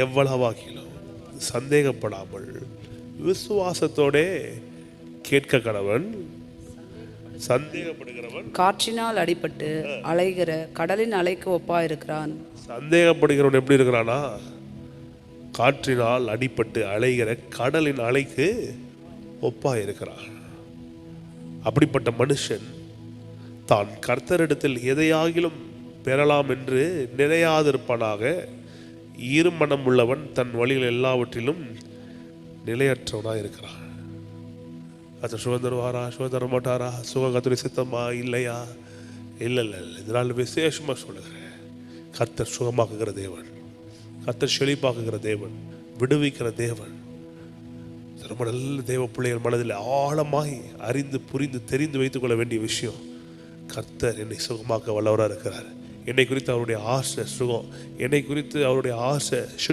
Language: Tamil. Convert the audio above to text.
எவ்வளவாகிலும் சந்தேகப்படாமல் விசுவாசத்தோட கேட்க கடவன். சந்தேகப்படுகிறவன் காற்றினால் அடிபட்டு அலைகிற கடலின் அலைக்கு ஒப்பா இருக்கிறான். சந்தேகப்படுகிறவன் எப்படி இருக்கிறானா? காற்றினால் அடிபட்டு அலைகிற கடலின் அலைக்கு ஒப்பா இருக்கிறான். அப்படிப்பட்ட மனுஷன் தான் கர்த்தரிடத்தில் எதையாகிலும் பெறலாம் என்று நினையாதிருப்பானாக. இருமனம் உள்ளவன் தன் வழியில் எல்லாவற்றிலும் நிலையற்றவனாக இருக்கிறான். அது சுகம் தருவாரா, சுகம் தர மாட்டாரா, சுகம் கத்துரை சித்தமா இல்லையா? இல்லை இல்லை இல்லை, இதனால் விசேஷமாக சொல்லுகிறேன். கர்த்தர் சுகமாக்குகிற தேவன், கர்த்தர் செழிப்பாக்குகிற தேவன், விடுவிக்கிற தேவன். ரொம்ப நல்ல தேவ பிள்ளைகள் மனதில் ஆழமாய் அறிந்து புரிந்து தெரிந்து வைத்துக் கொள்ள வேண்டிய விஷயம், கர்த்தர் என்னை சுகமாக்க வல்லவராக இருக்கிறார். என்னை குறித்து அவருடைய ஆசை சுகம், என்னை குறித்து அவருடைய ஆசை